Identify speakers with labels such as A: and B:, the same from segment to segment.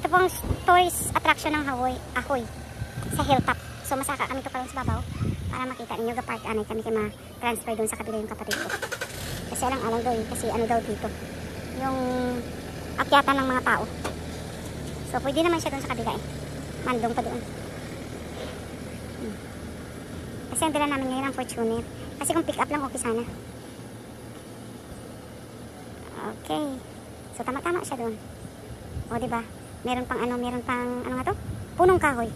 A: Ito pong tourist attraction ng Ahoy sa hilltop. So masaka kami to karon sa babaw para makita ninyo ga-park anay kami kay ma-transfer doon sa kabila yung kapatid ko. Kasi alang doon kasi ano daw dito yung akyatan ng mga tao. So pwede naman siya doon sa kabila eh. Mandong pa doon. Kasi ang dala namin ngayon ang Fortuner. Kasi kung pick up lang okay sana. Okay. So tama-tama siya doon. O diba? Meron pang ano nga to? Punong kahoy.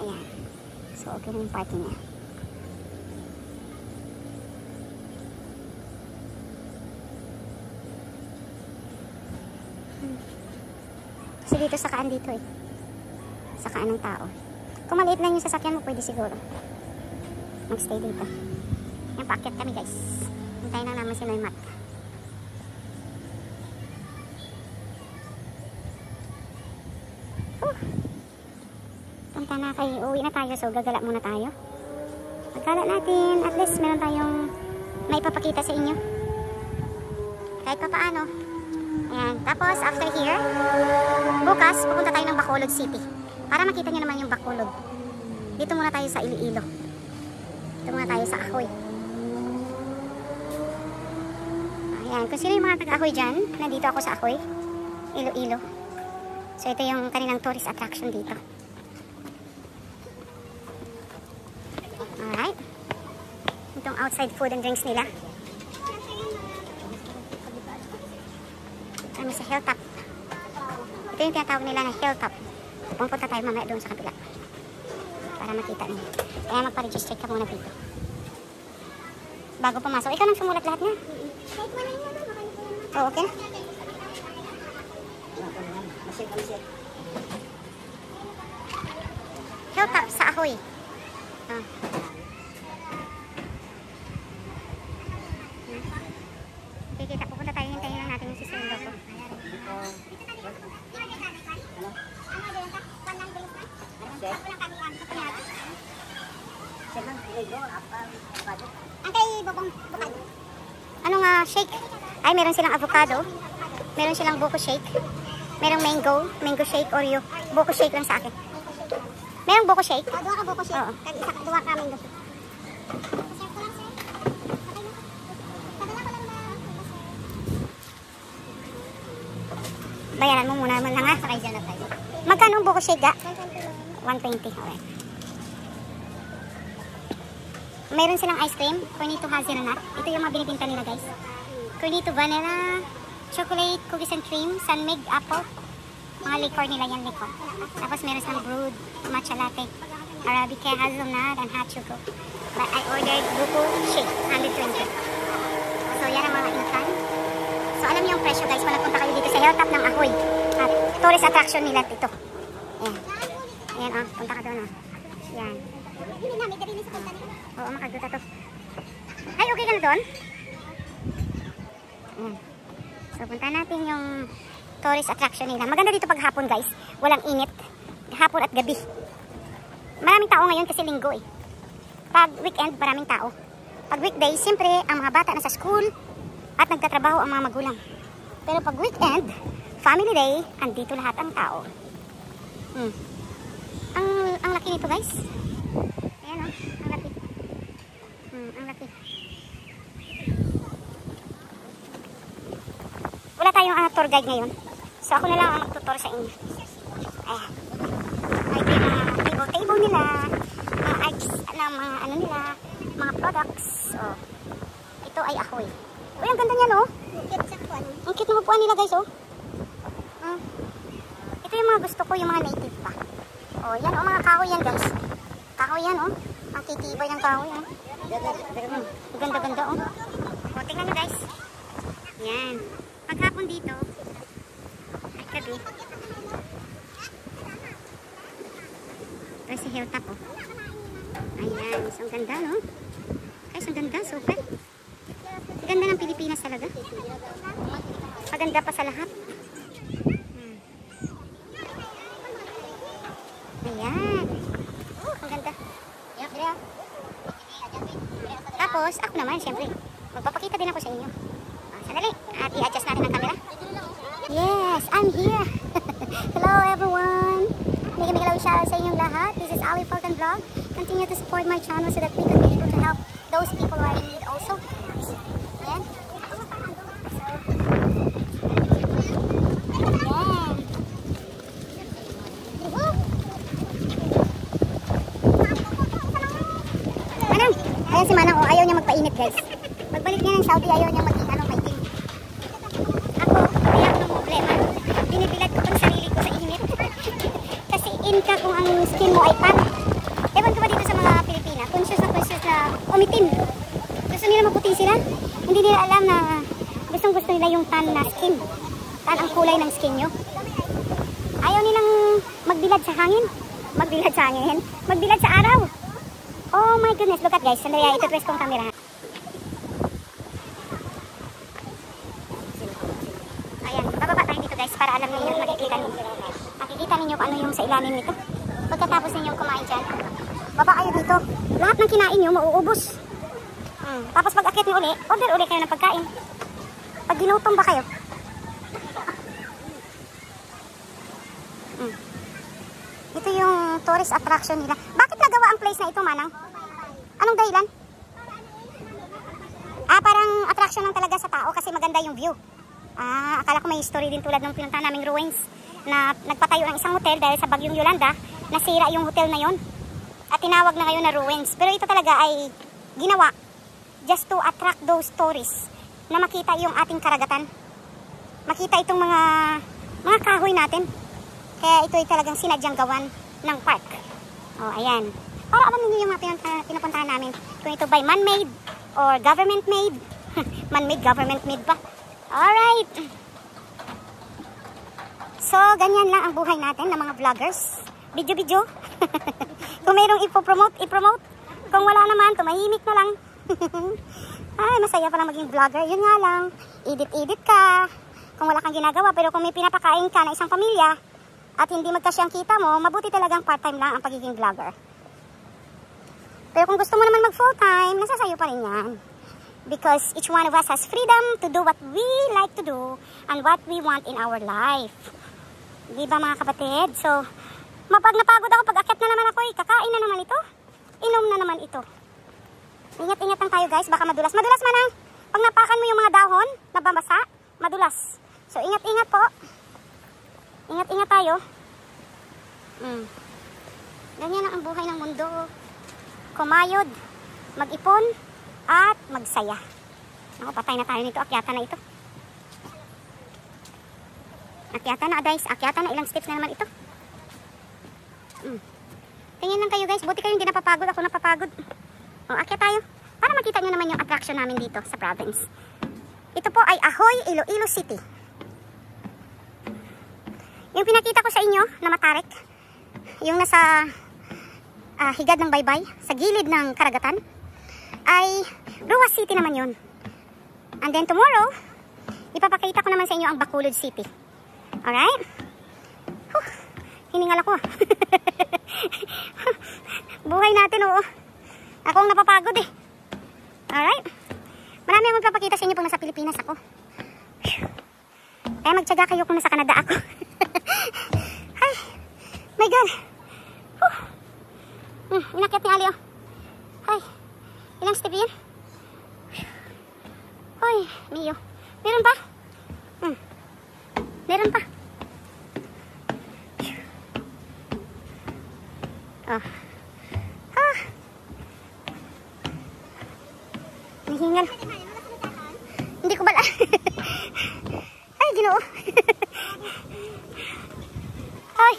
A: Ayan. So okay na yung parking niya. Kasi dito sakaan dito eh. Sakaan ng tao. Kung maliit lang yung sasakyan mo, pwede siguro magstay dito. Yan, paakyat kami guys. Hintayin lang naman si Noymat. Punta na kayo. Uwi na tayo. So gagala muna tayo. Pagkala natin. At least meron tayong may papakita sa inyo. Kahit pa paano. Ayan. Tapos after here, bukas pupunta tayo ng Bacolod City. Para makita nyo naman yung Bacolod. Dito muna tayo sa Iloilo. Dito muna tayo sa Ahoy. Ayan. Kung sino yung mga taga-Ahoy dyan, nandito ako sa Ahoy. Iloilo. So ito yung kanilang tourist attraction dito. Alright. Itong outside food and drinks nila. Kami sa hilltop. Ito yung tinatawag nila na hilltop. Pupunta tayo mamaya doon sa kabila. Para makita niyo. Kaya magpa-register ka muna dito. Bago pumasok. Ikaw nang sumulat lahat niya. Oh, okay. Hilltop sa Ahoy. Ah. Kikita, pupunta tayo. Hintayin lang natin yung sister-in-law ko. Anong shake? Ay, meron silang avocado. Meron silang buko shake. Merong mango shake, Oreo. Buko shake lang sa akin. Merong buko shake? Dua ka buko shake. Oo. Dua ka mango shake. Bayaran mo muna naman lang ha. Sakay dyan na tayo. Magkano ang buko shake ga? 120. Okay. Meron silang ice cream. Cornetto hazelnut. Ito yung mga binibinta nila guys. Cornetto vanilla, chocolate, cookies and cream, sunmig, apple. Mga liquor nila yan, liquor. Tapos meron silang brewed matcha latte, arabica, hazelnut, and hot choco. But I ordered buko shake, 120. So yan ang mga income. So alam niyo yung presyo guys, kung nagpunta kayo dito sa hilltop ng Ahoy. At tourist attraction nila ito. Ayan. Ayan punta ka doon Ayan. Oo, makaguta to. Ay, okay ka na doon? Ayan. So punta natin yung tourist attraction nila. Maganda dito pag hapon guys. Walang init. Hapon at gabi. Maraming tao ngayon kasi linggo eh. Pag weekend, maraming tao. Pag weekday, siyempre, ang mga bata nasa school at nagtatrabaho ang mga magulang. Pero pag weekend, family day, andito lahat ang tao. Ang laki nito guys. Ayan ang laki. Ang laki. Wala tayong tour guide ngayon. So ako na lang ang magtutur sa inyo. Ayan. Ito yung mga table nila. Mga arts ng mga ano nila. Mga products. So, ito ay Ahoy. Uy, ang ganda niya no? Ang cute ng upuan nila guys oh. Ito yung mga gusto ko, yung mga native pa. Oh, yan oh, mga kahoy yan guys. Kahoy yan oh. Ang titibay ng kahoy oh. Ganda-ganda oh. O, tingnan nyo guys. Yan. Paghapon dito, at gabi, ito si hilltop oh. Ayan, so ang ganda no? Guys, ang ganda, super. Ganda ng Pilipinas talaga. Maganda pa sa lahat. Ayan. Ang ganda. Tapos, ako naman, siyempre, magpapakita din ako sa inyo. Sandali, at i-adjust natin ang camera. Yes, I'm here. Hello everyone. Mega love shout out sa inyong lahat. This is Ali Falcon Vlog. Continue to support my channel so that we can be able to help those people who are in need also. Ayan. Manang, ayan si Manang, ayaw niya magpainit guys. Magbalik niya ng Saudi, ayaw niya maging maitim. Ako, kaya ako ng problema. Binibilad ko pang sarili ko sa init. Kasi inka kung ang skin mo ay pan. Ewan ko ba dito sa mga Pilipina, conscious na umitim. Gusto nila maputing sila. Hindi nila alam na gustong gusto nila yung tan na skin. Tan ang kulay ng skin nyo. Ayaw nilang magbilad sa hangin. Magbilad sa hangin. Magbilad sa araw. Oh my goodness, look at guys. Sandali, ito twist kong camera. Ayan, bababa tayo dito guys para alam niyo, makikita ninyo kung ano yung sa ilalim nito. Pagkatapos ninyong kumain dyan, baba kayo dito. Lahat ng kinain nyo, mauubos. Tapos pag akit nyo uli, order uli kayo ng pagkain. Pag ginutom ba kayo? Ito yung tourist attraction nila. Bakit nagawa ang place na ito, Manang? Anong dahilan? Parang attraction lang talaga sa tao kasi maganda yung view. Akala ko may history din tulad ng pinuntahan naming ruins na nagpatayo ng isang hotel dahil sa bagyong Yolanda, nasira yung hotel na yon at tinawag na ngayon na ruins. Pero ito talaga ay ginawa just to attract those tourists na makita yung ating karagatan. Makita itong mga kahoy natin. Kaya ito ay talagang sinadyang gawan ng park. Oh, ayan. Para alam niyo yung mga pinupuntahan namin. Kung ito by man-made or government-made. Man-made, government-made pa. Alright. So, ganyan lang ang buhay natin ng mga vloggers. Video-video. Kung mayroong ipopromote. Kung wala naman, tumahimik na lang. Ay, masaya palang maging vlogger. Yun nga lang. Edit-edit ka. Kung wala kang ginagawa. Pero kung may pinapakain ka na isang pamilya, at hindi magkasyang kita mo, mabuti talagang part-time lang ang pagiging vlogger. Pero kung gusto mo naman mag full-time, nasa sayo pa rin yan. Because each one of us has freedom to do what we like to do and what we want in our life. Di ba mga kapatid? So, mapag napagod ako, pag-akyat na naman ako, kakain na naman ito. Inom na naman ito. Ingat-ingat lang tayo guys, baka madulas. Madulas Manang! Pag napakan mo yung mga dahon, nababasa, madulas. So, ingat-ingat po. Ingat-ingat tayo. Ganyan lang ang buhay ng mundo. Kumayod, mag-ipon, at magsaya. Ako, patay na tayo nito. Akyatan na ito. Akyatan na guys. Akyatan na. Ilang steps na naman ito. Tingin lang kayo guys. Buti kayo hindi napapagod. Ako napapagod. O, akyat tayo. Para makita nyo naman yung attraction namin dito sa province. Ito po ay Ahoy, Iloilo City. Yung pinakita ko sa inyo na Matarik, yung nasa higad ng baybay, sa gilid ng karagatan, ay Ruas City naman yun. And then tomorrow, ipapakita ko naman sa inyo ang Bacolod City. Alright? Hiningal ako. Buhay natin, oo. Ako ang napapagod eh. Alright? Marami akong ipapakita sa inyo pag nasa Pilipinas ako. Kaya magtyaga kayo kung nasa Canada ako. Ay, my God. Inakyat ni Ali, oh. Ay, ilang step yun? Ay, Mio. Meron pa? Meron pa. Oh. Nahingal. Hindi ko bala. Ay, Ginoo. Ay.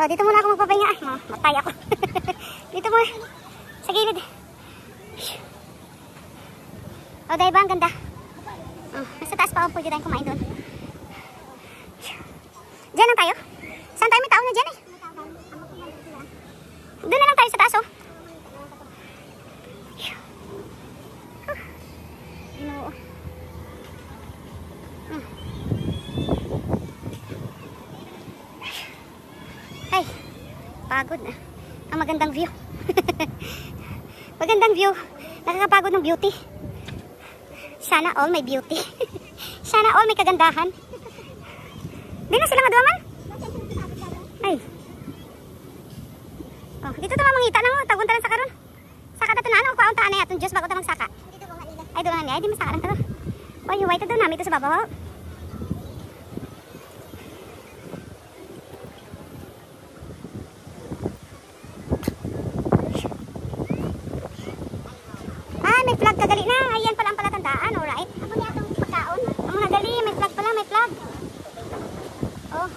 A: Oh, dito muna ako magpapahinga. Matay ako. Dito muna. Sa gilid. Oh, dahil ba? Ang ganda. Nasa taas pa ako. Pwede tayong kumain doon. Diyan lang tayo. Saan tayo? May tao na dyan eh. Doon na lang tayo sa taas, oh. Ginoo. Ay, pagod na. Ang magandang view. Magandang view. Nakakapagod ng beauty. sana all may beauty. Sana all may kagandahan. Di na sila maduaman? Ay. Oh, dito ito mamangita na mo. Tagunta lang sa karon. Saka na ito na ano. Pauntaan na yatong Diyos bago ito magsaka. Ay, doon nga niya. Ay, di masaka lang ito. Oh, yung white ito namin ito sa babaw. Ah, may flag kagali na. Ayan pala ang palatandaan. Alright. Ako niya itong pagkaon. Ang mga gali. May flag pala. May flag. Oh.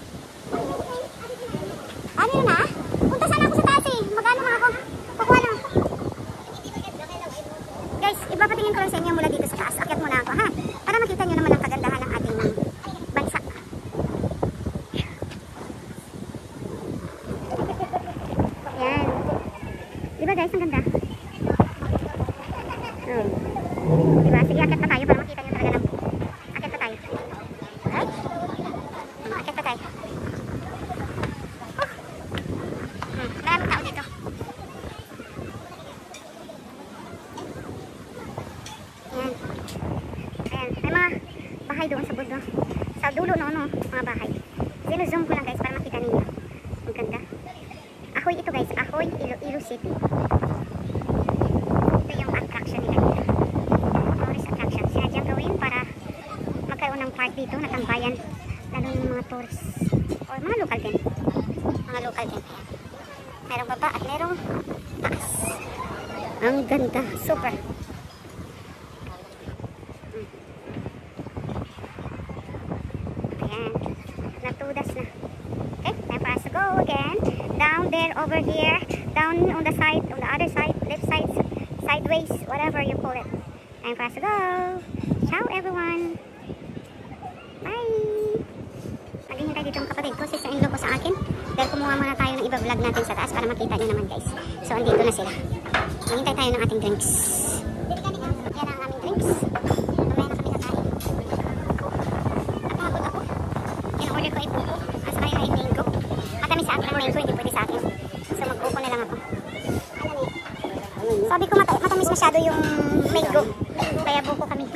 A: Ano yun ha? Punta sana ako sa taas eh. Magano nga ako? Kukuha lang. Guys, ipapatingin ko lang sa inyo mula dito sa taas. Akyat muna ako ha. Para makita nyo naman ang kagandahan ng ating bansa. Yan. Diba guys, ang ganda? Oh. Diba? Sige, akyat pa tayo para makita nyo talaga ng... Akyat pa tayo. Right? Akyat pa tayo. Maraming tao dito. Ayan. Ayan. May mga bahay doon sa budo. Sa dulo no, mga bahay. Zoom ko lang guys para makita ninyo. Ang ganda. Ahoy ito guys. Ahoy, Iloilo City. Ito yung attraction nila. Tourist attraction. Sinadyang gawin para magkaroon ng park dito na tambayan. Lalo yung mga tourists. Or mga local din. Mga local din. Merong baba at merong taas. Ang ganda. Super. Ayan. Natudas na. Okay. Time for us to go again. Down there, over here. Down on the side, on the other side, left side, sideways, whatever you call it. Time for us to go. Ciao everyone. Bye. Naghihintay dito ang kapatid ko. Sister-in-law ko sa akin. Dahil kumuha muna tayo ng iba-vlog natin sa taas para makita nyo naman guys. So, andito na sila. Maghintay tayo ng ating drinks. Yan ang aming drinks. Mamaya na kami kakain. At nakabot ako. In-order ko ay buko. As kaya ay mango. At kami sa akin ang mango, hindi pwede sa akin. So, mag-buko na lang ako. Sabi ko matamis masyado yung mango. Kaya buko kami.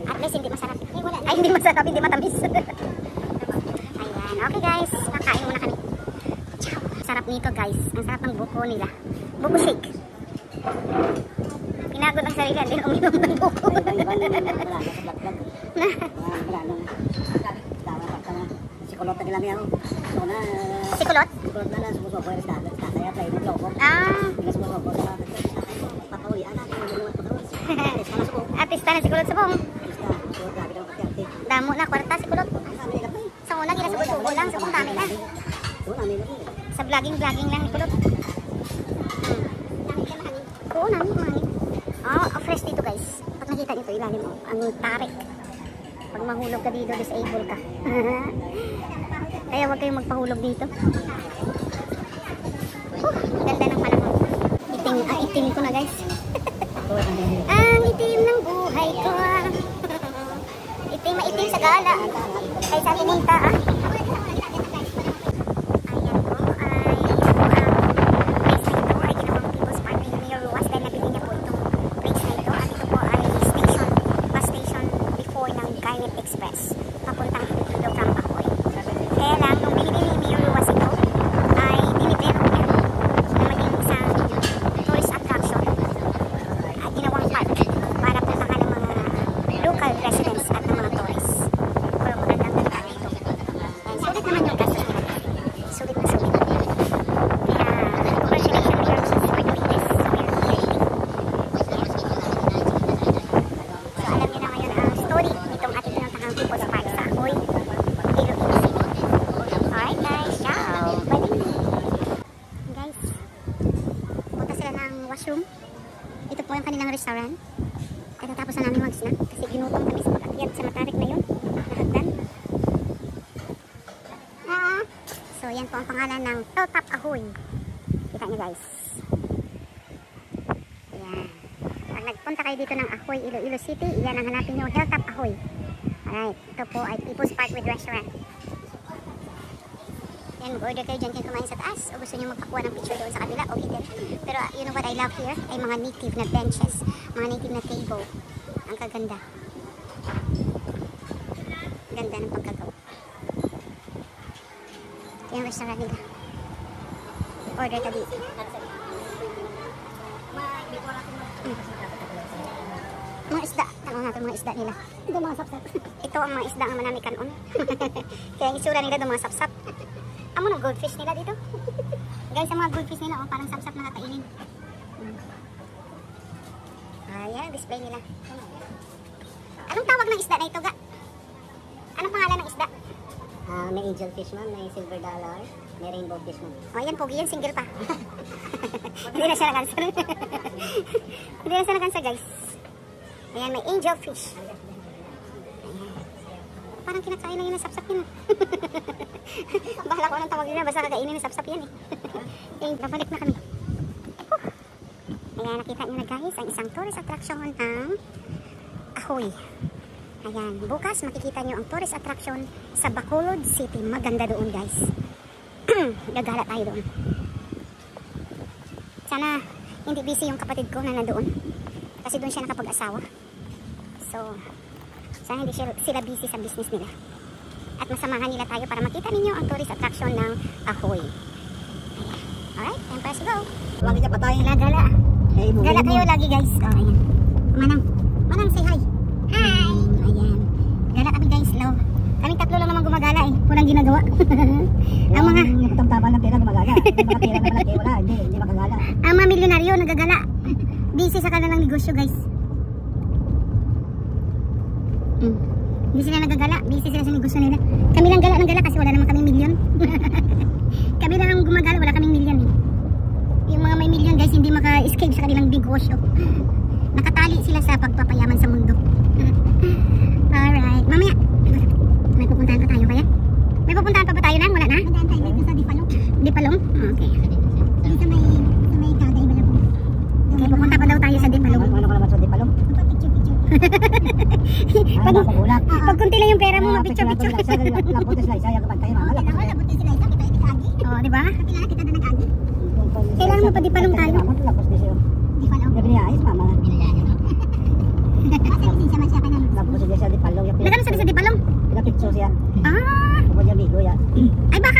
A: At least hindi masarap. Ay, hindi masarap, hindi matamis. Ayan. Okay guys, kakain muna kami. Sarap nito guys. Ang sarap ng buko nila. Buko shake. Pinagod ang sarili din uminom ng buko.
B: Sikulot na lang yan.
A: Sikulot?
B: Sikulot na lang. Sumusobo yung stado. Kaya tayo ng loko. Sumusobo sa papawali.
A: Artista na sikulot sa bong. Damo na kwarta sikulot. Sa una gila subo-subo lang. Sa kung dami na. Sa vlogging lang ni kulot. Oo, namin. Fresh dito guys. Pag nakita nito ilalim mo, ang tarik. Pag mahulog ka dito, disable ka. Kaya huwag kayong magpahulog dito. Ganda ng panahon. Itim ko na guys. Ang itim ng buhay ko. Maitim sa gala. Kaya sa pumunta Express papuntang Iloilo from Bacoy. Kaya lang, nung binibili ni Mayor Ruas ito, ay dinidevelop niya na maging isang tourist attraction at ginawang park para puntahan ng mga local residents at ng mga tourists. Pero magandang ganda ito. And sulit naman yung gastos nila. Sulit na sulit. Kaya, congratulations Mayor Ruas for doing this. So, alam niyo na ngayon ang story nitong ating pinuntahan People's Park sa Ahoy, Iloilo City. Alright guys, ciao! Bye! Guys, punta sila ng washroom. Ito po yung kanilang restaurant. Katatapos na namin mag-snack kasi ginutom kami sa pag-akyat sa matarik na yun. Nahagdan. So yan po ang pangalan ng Hilltop Ahoy. Kita nyo guys. Yan. Pag nagpunta kayo dito ng Ahoy, Iloilo City, yan ang hanapin nyo, Hilltop Ahoy. Alright, ito po ay People's Park with Restaurant. Yan, mag-order kayo dyan kayo kumain sa taas o gusto nyo magpakuha ng picture doon sa kabila, okay din. Pero you know what I love here? Ay mga native na benches, mga native na table. Ang kaganda. Ganda ng pagkagawa. Yung restaurant nila. Order ka dito. Mga isda. Tanong natin mga isda nila.
B: Ito mga sapsap.
A: Ito ang mga isda nga manami kanon. Kaya yung isura nila doon mga sapsap. Amo na goldfish nila dito. Guys, ang mga goldfish nila oh, parang sapsap na kakainin. Ayan, display nila. Anong tawag ng isda na ito, ga? Anong pangalan ng isda?
B: May angel fish ma'am, may silver dollar, may rainbow fish ma'am.
A: Oh, ayan, pogi yan, single pa. Hindi na siya nag-answer. Hindi na siya nag-answer, guys. Ayan, may angel fish. Ayan. Parang kinakain lang yun ng sapsap yun. Bahala ko anong tawag nila, basta kakainin ng sapsap yan eh. Okay, babalik na kami. Ayan, nakita nyo na guys, ang isang tourist attraction ng Ahoy. Ayan, bukas makikita nyo ang tourist attraction sa Bacolod City. Maganda doon guys. Gagala tayo doon. Sana hindi busy yung kapatid ko na nandoon. Kasi doon siya nakapag-asawa. So, sana hindi sila busy sa business nila. At masamahan nila tayo para makita ninyo ang tourist attraction ng Ahoy. Alright, time for us to go.
B: Lagi siya patay.
A: Gala.
B: Hey,
A: Gala kayo lagi guys. Oh, ayan. Manang. Manang, say hi. Hi. Ayan. Gala kami guys. Hello. Kaming tatlo lang naman gumagala eh. Walang ginagawa. Ang mga
B: nakatamtaman ng pera gumagala. Yung mga pera na malaki, wala. Hindi makagala.
A: ang mga milyonaryo nagagala. Busy sa kanilang negosyo guys. Hindi sila nagagala. Busy sila sa negosyo nila. Kami lang gala ng gala kasi wala naman kaming milyon. Kami lang ang gumagala. Wala kaming milyon eh. Yung mga may milyon guys hindi maka-escape sa kanilang negosyo. Nakatali sila sa pagpapayaman sa mundo. Alright. Mamaya. May pupuntahan pa tayo kaya? May pupuntahan pa ba tayo na? Wala na?
B: Nadaan tayo dito sa Dipalong.
A: Dipalong? Okay.
B: Dito sa may Kagay Malabong.
A: Okay, pupunta pa daw tayo sa Dipalong.
B: Ano ka naman sa Dipalong? Picture.
A: Pag kunti lang yung pera mo, mapicture-picture.
B: Laputin sila isa, yung kapag tayo mga laputin sila isa, kita agi.
A: Oo, di ba?
B: Kailangan kita na nag-agi.
A: Kailangan mo pa Dipalong tayo.
B: Lapos din siya.
A: Dipalong.
B: Yung pinaayos, mama.
A: Kasi lisensya man siya pa
B: Lapos din siya Dipalong.
A: Nagano sabi sa Dipalong?
B: Pinapicture siya.
A: Ah!
B: Kapag yung bigo yan.
A: Ay, baka